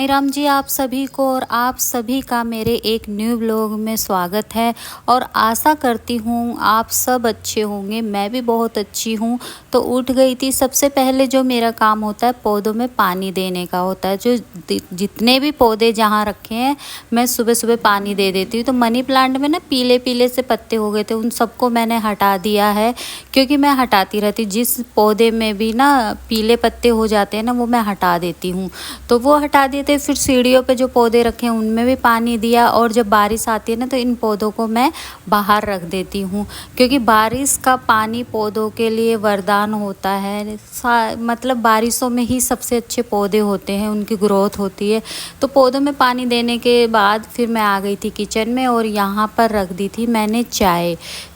साईं राम जी आप सभी को और आप सभी का मेरे एक न्यू ब्लॉग में स्वागत है। और आशा करती हूँ आप सब अच्छे होंगे। मैं भी बहुत अच्छी हूँ। तो उठ गई थी। सबसे पहले जो मेरा काम होता है पौधों में पानी देने का होता है। जो जितने भी पौधे जहाँ रखे हैं मैं सुबह सुबह पानी दे देती हूँ। तो मनी प्लांट में ना पीले पीले से पत्ते हो गए थे, उन सबको मैंने हटा दिया है क्योंकि मैं हटाती रहती। जिस पौधे में भी ना पीले पत्ते हो जाते हैं ना वो मैं हटा देती हूँ। तो वो हटा दिए थे। फिर सीढ़ियों पे जो पौधे रखे हैं उनमें भी पानी दिया। और जब बारिश आती है ना तो इन पौधों को मैं बाहर रख देती हूँ क्योंकि बारिश का पानी पौधों के लिए वरदान होता है। मतलब बारिशों में ही सबसे अच्छे पौधे होते हैं, उनकी ग्रोथ होती है। तो पौधों में पानी देने के बाद फिर मैं आ गई थी किचन में और यहाँ पर रख दी थी मैंने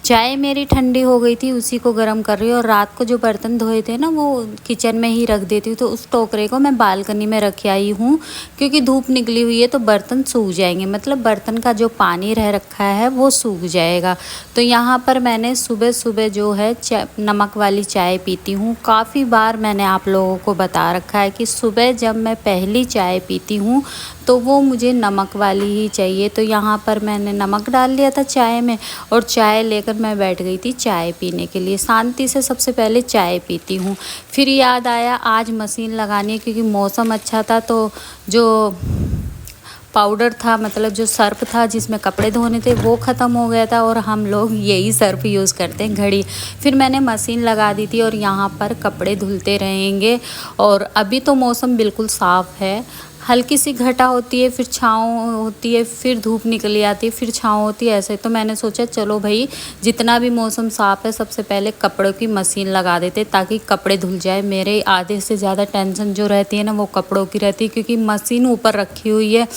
चाय मेरी ठंडी हो गई थी, उसी को गर्म कर रही हूँ। और रात को जो बर्तन धोए थे ना वो किचन में ही रख देती हूँ। तो उस टोकरे को मैं बालकनी में रख आई हूँ क्योंकि धूप निकली हुई है तो बर्तन सूख जाएंगे। मतलब बर्तन का जो पानी रह रखा है वो सूख जाएगा। तो यहाँ पर मैंने सुबह सुबह जो है नमक वाली चाय पीती हूँ। काफ़ी बार मैंने आप लोगों को बता रखा है कि सुबह जब मैं पहली चाय पीती हूँ तो वो मुझे नमक वाली ही चाहिए। तो यहाँ पर मैंने नमक डाल लिया था चाय में और चाय लेकर मैं बैठ गई थी चाय पीने के लिए। शांति से सबसे पहले चाय पीती हूँ। फिर याद आया आज मशीन लगानी है क्योंकि मौसम अच्छा था। तो जो पाउडर था, मतलब जो सर्फ था जिसमें कपड़े धोने थे वो ख़त्म हो गया था और हम लोग यही सर्फ यूज़ करते हैं, घड़ी। फिर मैंने मशीन लगा दी थी और यहाँ पर कपड़े धुलते रहेंगे। और अभी तो मौसम बिल्कुल साफ़ है, हल्की सी घटा होती है, फिर छाँव होती है, फिर धूप निकली आती है, फिर छाँव होती है, ऐसे। तो मैंने सोचा चलो भाई जितना भी मौसम साफ़ है सबसे पहले कपड़ों की मशीन लगा देते ताकि कपड़े धुल जाए। मेरे आधे से ज़्यादा टेंशन जो रहती है ना वो कपड़ों की रहती है क्योंकि मशीन ऊपर रखी हुई है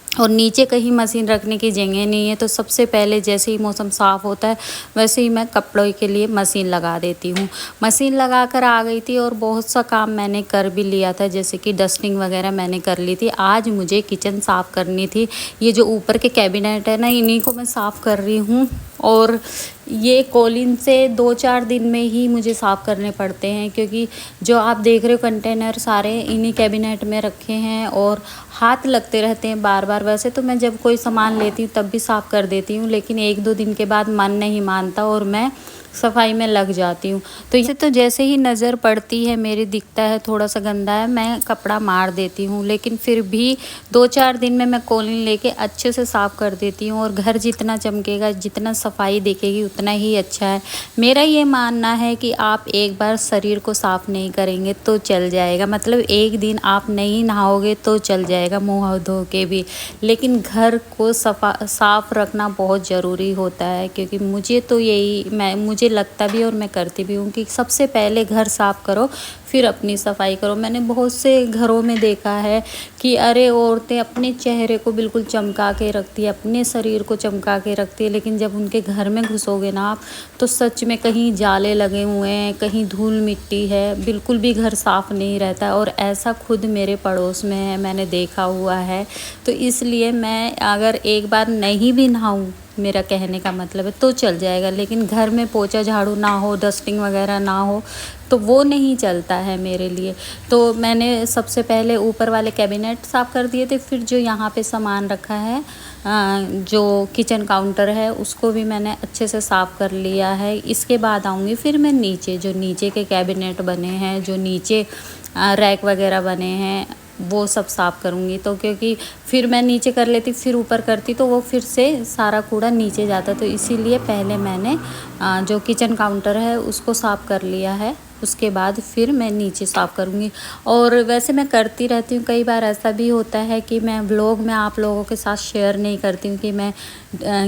और नीचे कहीं मशीन रखने की जगह नहीं है। तो सबसे पहले जैसे ही मौसम साफ़ होता है वैसे ही मैं कपड़ों के लिए मशीन लगा देती हूँ। मशीन लगा कर आ गई थी और बहुत सा काम मैंने कर भी लिया था, जैसे कि डस्टिंग वगैरह मैंने कर ली थी। आज मुझे किचन साफ़ करनी थी। ये जो ऊपर के कैबिनेट है ना इन्हीं को मैं साफ़ कर रही हूँ। और ये कॉलिन से 2-4 दिन में ही मुझे साफ़ करने पड़ते हैं क्योंकि जो आप देख रहे हो कंटेनर सारे इन्हीं कैबिनेट में रखे हैं और हाथ लगते रहते हैं बार बार। वैसे तो मैं जब कोई सामान लेती हूँ तब भी साफ़ कर देती हूँ, लेकिन 1-2 दिन के बाद मन नहीं मानता और मैं सफाई में लग जाती हूँ। तो इसे तो जैसे ही नज़र पड़ती है मेरी दिखता है थोड़ा सा गंदा है मैं कपड़ा मार देती हूँ, लेकिन फिर भी 2-4 दिन में मैं कॉलिन लेके अच्छे से साफ़ कर देती हूँ। और घर जितना चमकेगा, जितना सफाई दिखेगी उतना ही अच्छा है। मेरा ये मानना है कि आप एक बार शरीर को साफ़ नहीं करेंगे तो चल जाएगा, मतलब एक दिन आप नहीं नहाओगे तो चल जाएगा मुँह धो के भी, लेकिन घर को साफ़ रखना बहुत ज़रूरी होता है। क्योंकि मुझे तो मुझे लगता भी और मैं करती भी हूँ कि सबसे पहले घर साफ़ करो फिर अपनी सफाई करो। मैंने बहुत से घरों में देखा है कि अरे औरतें अपने चेहरे को बिल्कुल चमका के रखती है, अपने शरीर को चमका के रखती है, लेकिन जब उनके घर में घुसोगे ना आप तो सच में कहीं जाले लगे हुए हैं, कहीं धूल मिट्टी है, बिल्कुल भी घर साफ़ नहीं रहता। और ऐसा खुद मेरे पड़ोस में है, मैंने देखा हुआ है। तो इसलिए मैं अगर एक बार नहीं भी नहाऊँ, मेरा कहने का मतलब है, तो चल जाएगा, लेकिन घर में पोछा झाड़ू ना हो, डस्टिंग वगैरह ना हो तो वो नहीं चलता है मेरे लिए। तो मैंने सबसे पहले ऊपर वाले कैबिनेट साफ़ कर दिए थे। फिर जो यहाँ पे सामान रखा है जो किचन काउंटर है उसको भी मैंने अच्छे से साफ़ कर लिया है। इसके बाद आऊँगी फिर मैं नीचे, जो नीचे के कैबिनेट बने हैं, जो नीचे रैक वगैरह बने हैं वो सब साफ़ करूँगी। तो क्योंकि फिर मैं नीचे कर लेती फिर ऊपर करती तो वो फिर से सारा कूड़ा नीचे जाता। तो इसीलिए पहले मैंने जो किचन काउंटर है उसको साफ़ कर लिया है, उसके बाद फिर मैं नीचे साफ़ करूँगी। और वैसे मैं करती रहती हूँ। कई बार ऐसा भी होता है कि मैं व्लॉग में आप लोगों के साथ शेयर नहीं करती हूँ कि मैं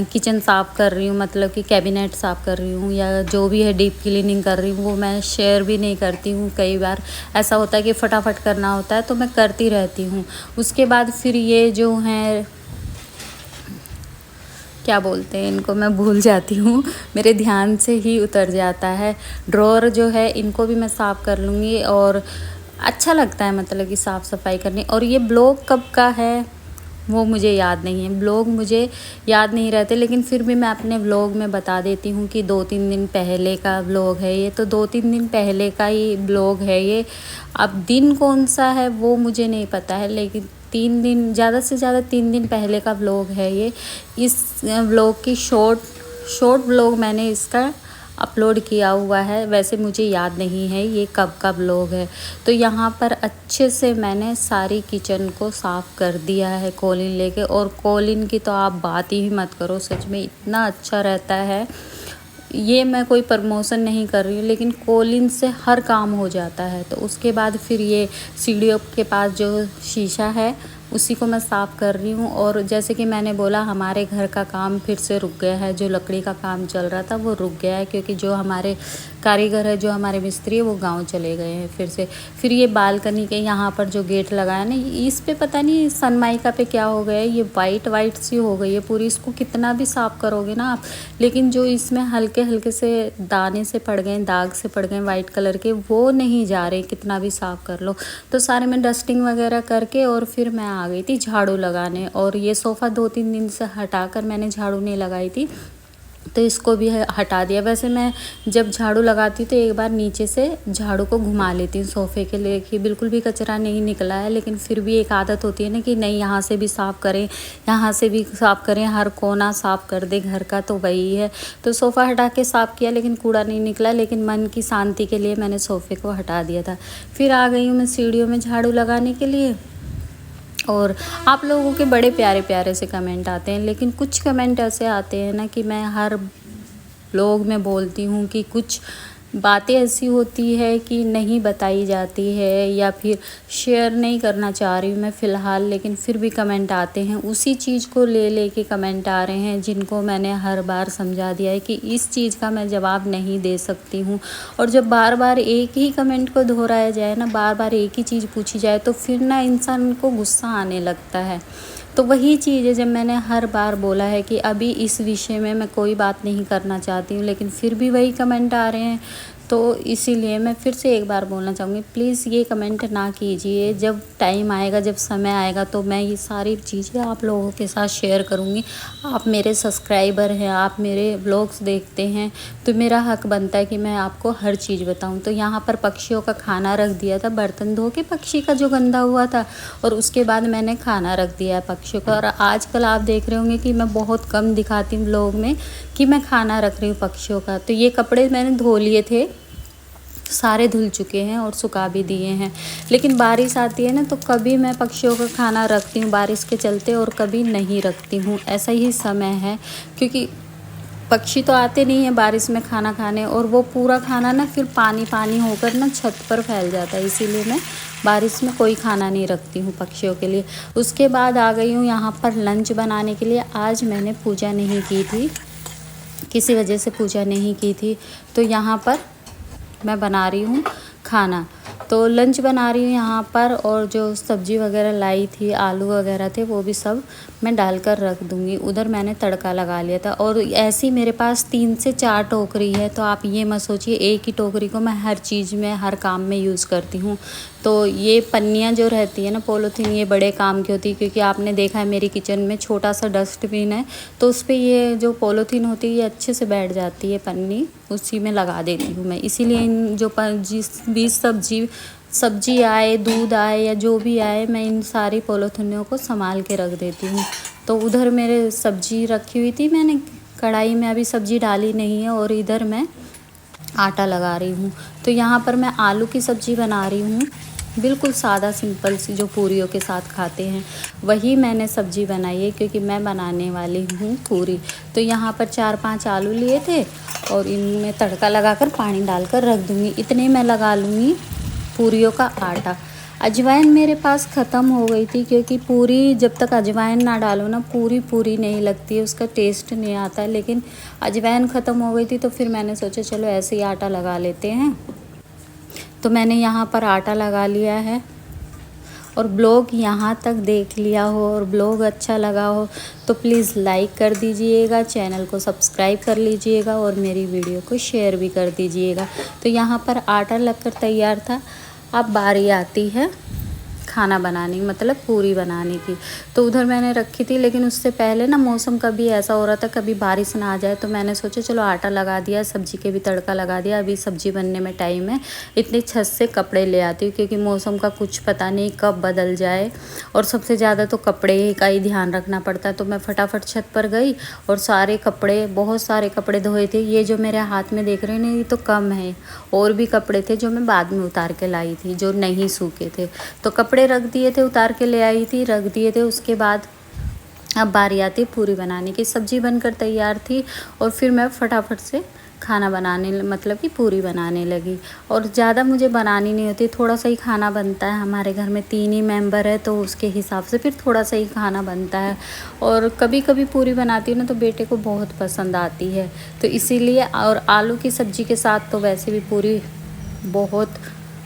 किचन साफ़ कर रही हूँ, मतलब कि कैबिनेट साफ़ कर रही हूँ या जो भी है डीप क्लीनिंग कर रही हूँ, वो मैं शेयर भी नहीं करती हूँ। कई बार ऐसा होता है कि फटाफट करना होता है तो मैं करती रहती हूँ। उसके बाद फिर ये जो है क्या बोलते हैं इनको, मैं भूल जाती हूँ, मेरे ध्यान से ही उतर जाता है। ड्रॉअर जो है इनको भी मैं साफ़ कर लूँगी और अच्छा लगता है मतलब कि साफ़ सफाई करनी। और ये ब्लॉग कब का है वो मुझे याद नहीं है, ब्लॉग मुझे याद नहीं रहते, लेकिन फिर भी मैं अपने ब्लॉग में बता देती हूँ कि 2-3 दिन पहले का ब्लॉग है ये। तो 2-3 दिन पहले का ही ब्लॉग है ये। अब दिन कौन सा है वो मुझे नहीं पता है, लेकिन 3 दिन, ज़्यादा से ज़्यादा 3 दिन पहले का व्लॉग है ये। इस व्लॉग की शॉर्ट व्लॉग मैंने इसका अपलोड किया हुआ है। वैसे मुझे याद नहीं है ये कब का व्लॉग है। तो यहाँ पर अच्छे से मैंने सारी किचन को साफ़ कर दिया है कोलिन लेके। और कोलिन की तो आप बात ही मत करो, सच में इतना अच्छा रहता है। ये मैं कोई प्रमोशन नहीं कर रही हूँ, लेकिन कोलिन से हर काम हो जाता है। तो उसके बाद फिर ये सीढ़ियों के पास जो शीशा है उसी को मैं साफ़ कर रही हूँ। और जैसे कि मैंने बोला, हमारे घर का काम फिर से रुक गया है। जो लकड़ी का काम चल रहा था वो रुक गया है, क्योंकि जो हमारे कारीगर है, जो हमारे मिस्त्री है, वो गांव चले गए हैं फिर से। फिर ये बालकनी के यहाँ पर जो गेट लगाया ना, इस पे पता नहीं सनमाइका पे क्या हो गया है, ये वाइट सी हो गई है पूरी। इसको कितना भी साफ़ करोगे ना आप, लेकिन जो इसमें हल्के हल्के से दाने से पड़ गए, दाग से पड़ गए वाइट कलर के, वो नहीं जा रहे कितना भी साफ़ कर लो। तो सारे में डस्टिंग वगैरह करके और फिर मैं आ गई थी झाड़ू लगाने। और ये सोफ़ा 2-3 दिन से हटाकर मैंने झाड़ू नहीं लगाई थी, तो इसको भी हटा दिया। वैसे मैं जब झाड़ू लगाती हूँ तो एक बार नीचे से झाड़ू को घुमा लेती हूँ सोफ़े के लिए, कि बिल्कुल भी कचरा नहीं निकला है। लेकिन फिर भी एक आदत होती है ना कि नहीं, यहाँ से भी साफ़ करें, यहाँ से भी साफ़ करें, हर कोना साफ़ कर दे घर का। तो वही है, तो सोफ़ा हटा के साफ़ किया, लेकिन कूड़ा नहीं निकला। लेकिन मन की शांति के लिए मैंने सोफ़े को हटा दिया था। फिर आ गई हूँ मैं सीढ़ियों में झाड़ू लगाने के लिए। और आप लोगों के बड़े प्यारे प्यारे से कमेंट आते हैं, लेकिन कुछ कमेंट ऐसे आते हैं ना कि मैं हर ब्लॉग में बोलती हूँ कि कुछ बातें ऐसी होती है कि नहीं बताई जाती है, या फिर शेयर नहीं करना चाह रही हूँ मैं फ़िलहाल। लेकिन फिर भी कमेंट आते हैं, उसी चीज़ को ले के कमेंट आ रहे हैं, जिनको मैंने हर बार समझा दिया है कि इस चीज़ का मैं जवाब नहीं दे सकती हूँ। और जब बार बार एक ही कमेंट को दोहराया जाए ना, बार बार एक ही चीज़ पूछी जाए, तो फिर ना इंसान को गुस्सा आने लगता है। तो वही चीज़ है, जब मैंने हर बार बोला है कि अभी इस विषय में मैं कोई बात नहीं करना चाहती हूँ, लेकिन फिर भी वही कमेंट आ रहे हैं। तो इसीलिए मैं फिर से एक बार बोलना चाहूँगी, प्लीज़ ये कमेंट ना कीजिए। जब टाइम आएगा, जब समय आएगा, तो मैं ये सारी चीज़ें आप लोगों के साथ शेयर करूँगी। आप मेरे सब्सक्राइबर हैं, आप मेरे व्लॉग्स देखते हैं, तो मेरा हक बनता है कि मैं आपको हर चीज़ बताऊँ। तो यहाँ पर पक्षियों का खाना रख दिया था, बर्तन धो के पक्षी का जो गंदा हुआ था, और उसके बाद मैंने खाना रख दिया है पक्षियों का। और आजकल आप देख रहे होंगे कि मैं बहुत कम दिखाती हूँ व्लॉग में कि मैं खाना रख रही हूँ पक्षियों का। तो ये कपड़े मैंने धो लिए थे, सारे धुल चुके हैं और सुखा भी दिए हैं। लेकिन बारिश आती है ना, तो कभी मैं पक्षियों का खाना रखती हूँ बारिश के चलते, और कभी नहीं रखती हूँ। ऐसा ही समय है, क्योंकि पक्षी तो आते नहीं हैं बारिश में खाना खाने, और वो पूरा खाना ना फिर पानी पानी होकर ना छत पर फैल जाता है। इसीलिए मैं बारिश में कोई खाना नहीं रखती हूँ पक्षियों के लिए। उसके बाद आ गई हूँ यहाँ पर लंच बनाने के लिए। आज मैंने पूजा नहीं की थी, किसी वजह से पूजा नहीं की थी, तो यहाँ पर मैं बना रही हूँ खाना। तो लंच बना रही हूँ यहाँ पर, और जो सब्ज़ी वगैरह लाई थी, आलू वगैरह थे, वो भी सब मैं डालकर रख दूँगी। उधर मैंने तड़का लगा लिया था। और ऐसी मेरे पास 3 से 4 टोकरी है, तो आप ये मत सोचिए एक ही टोकरी को मैं हर चीज़ में, हर काम में यूज़ करती हूँ। तो ये पन्नियाँ जो रहती है ना, पॉलीथीन, ये बड़े काम की होती है, क्योंकि आपने देखा है मेरी किचन में छोटा सा डस्टबिन है, तो उस पर ये जो पॉलीथीन होती है ये अच्छे से बैठ जाती है पन्नी, उसी में लगा देती हूँ मैं। इसीलिए इन जो जिस भी सब्जी आए, दूध आए, या जो भी आए, मैं इन सारी पॉलीथीनों को संभाल के रख देती हूँ। तो उधर मेरे सब्जी रखी हुई थी, मैंने कढ़ाई में अभी सब्जी डाली नहीं है, और इधर मैं आटा लगा रही हूँ। तो यहाँ पर मैं आलू की सब्ज़ी बना रही हूँ, बिल्कुल सादा सिंपल सी, जो पूरियों के साथ खाते हैं वही मैंने सब्ज़ी बनाई है, क्योंकि मैं बनाने वाली हूँ पूरी। तो यहाँ पर 4-5 आलू लिए थे, और इनमें तड़का लगाकर पानी डालकर रख दूँगी। इतने मैं लगा लूँगी पूरियों का आटा। अजवाइन मेरे पास ख़त्म हो गई थी, क्योंकि पूरी जब तक अजवाइन ना डालो ना, पूरी नहीं लगती है, उसका टेस्ट नहीं आता है। लेकिन अजवाइन ख़त्म हो गई थी, तो फिर मैंने सोचा चलो ऐसे ही आटा लगा लेते हैं। तो मैंने यहाँ पर आटा लगा लिया है। और ब्लॉग यहाँ तक देख लिया हो और ब्लॉग अच्छा लगा हो तो प्लीज़ लाइक कर दीजिएगा, चैनल को सब्सक्राइब कर लीजिएगा, और मेरी वीडियो को शेयर भी कर दीजिएगा। तो यहाँ पर आटा लगकर तैयार था। अब बारी आती है खाना बनाने की, मतलब पूरी बनाने की। तो उधर मैंने रखी थी, लेकिन उससे पहले ना मौसम कभी ऐसा हो रहा था कभी बारिश ना आ जाए, तो मैंने सोचा चलो आटा लगा दिया, सब्जी के भी तड़का लगा दिया, अभी सब्जी बनने में टाइम है, इतनी छत से कपड़े ले आती हूँ क्योंकि मौसम का कुछ पता नहीं कब बदल जाए, और सबसे ज़्यादा तो कपड़े का ही ध्यान रखना पड़ता है। तो मैं फटाफट छत पर गई और सारे कपड़े, बहुत सारे कपड़े धोए थे। ये जो मेरे हाथ में देख रहे हैं ना, ये तो कम है, और भी कपड़े थे जो मैं बाद में उतार के लाई थी, जो नहीं सूखे थे। तो कपड़े रख दिए थे, उतार के ले आई थी, रख दिए थे। उसके बाद अब बारी आती पूरी बनाने की। सब्जी बनकर तैयार थी और फिर मैं फटाफट से खाना बनाने, मतलब कि पूरी बनाने लगी। और ज़्यादा मुझे बनानी नहीं होती, थोड़ा सा ही खाना बनता है। हमारे घर में 3 ही मेंबर है, तो उसके हिसाब से फिर थोड़ा सा ही खाना बनता है। और कभी कभी पूरी बनाती हूँ ना, तो बेटे को बहुत पसंद आती है, तो इसीलिए। और आलू की सब्ज़ी के साथ तो वैसे भी पूरी बहुत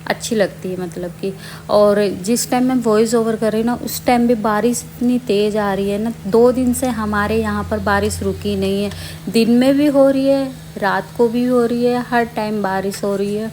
अच्छी लगती है, मतलब कि। और जिस टाइम मैं वॉइस ओवर कर रही हूँ ना, उस टाइम भी बारिश इतनी तेज़ आ रही है ना। 2 दिन से हमारे यहाँ पर बारिश रुकी नहीं है, दिन में भी हो रही है, रात को भी हो रही है, हर टाइम बारिश हो रही है।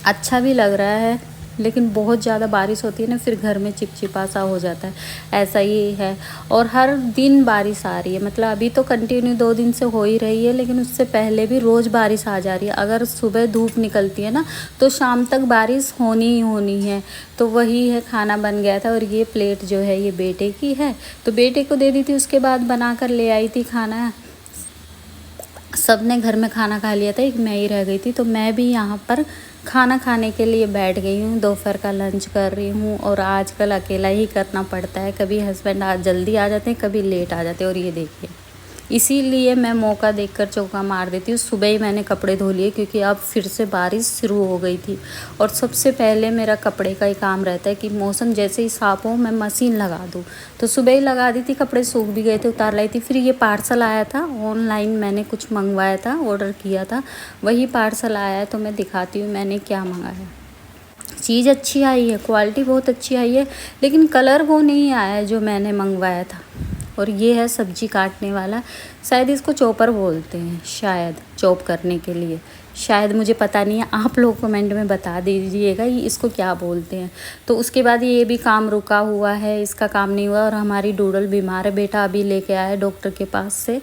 अच्छा भी लग रहा है, लेकिन बहुत ज़्यादा बारिश होती है ना, फिर घर में चिपचिपा सा हो जाता है, ऐसा ही है। और हर दिन बारिश आ रही है, मतलब अभी तो कंटिन्यू 2 दिन से हो ही रही है, लेकिन उससे पहले भी रोज़ बारिश आ जा रही है। अगर सुबह धूप निकलती है ना, तो शाम तक बारिश होनी ही होनी है। तो वही है, खाना बन गया था। और ये प्लेट जो है ये बेटे की है, तो बेटे को दे दी थी, उसके बाद बना कर ले आई थी खाना। सब ने घर में खाना खा लिया था, एक मैं ही रह गई थी। तो मैं भी यहाँ पर खाना खाने के लिए बैठ गई हूँ, दोपहर का लंच कर रही हूँ। और आजकल अकेला ही करना पड़ता है, कभी हस्बैंड आज जल्दी आ जाते हैं, कभी लेट आ जाते हैं। और ये देखिए, इसीलिए मैं मौका देखकर चौका मार देती हूँ। सुबह ही मैंने कपड़े धो लिए, क्योंकि अब फिर से बारिश शुरू हो गई थी। और सबसे पहले मेरा कपड़े का ही काम रहता है कि मौसम जैसे ही साफ हो मैं मशीन लगा दूँ। तो सुबह ही लगा दी थी, कपड़े सूख भी गए थे, उतार लाई थी। फिर ये पार्सल आया था ऑनलाइन, मैंने कुछ मंगवाया था, ऑर्डर किया था, वही पार्सल आया है। तो मैं दिखाती हूँ मैंने क्या मंगाया। चीज़ अच्छी आई है, क्वालिटी बहुत अच्छी आई है, लेकिन कलर वो नहीं आया है जो मैंने मंगवाया था। और ये है सब्जी काटने वाला, शायद इसको चॉपर बोलते हैं, शायद चॉप करने के लिए, शायद, मुझे पता नहीं है। आप लोग कमेंट में बता दीजिएगा ये इसको क्या बोलते हैं। तो उसके बाद ये भी काम रुका हुआ है, इसका काम नहीं हुआ। और हमारी डूडल बीमार है, बेटा अभी लेके आया है डॉक्टर के पास से।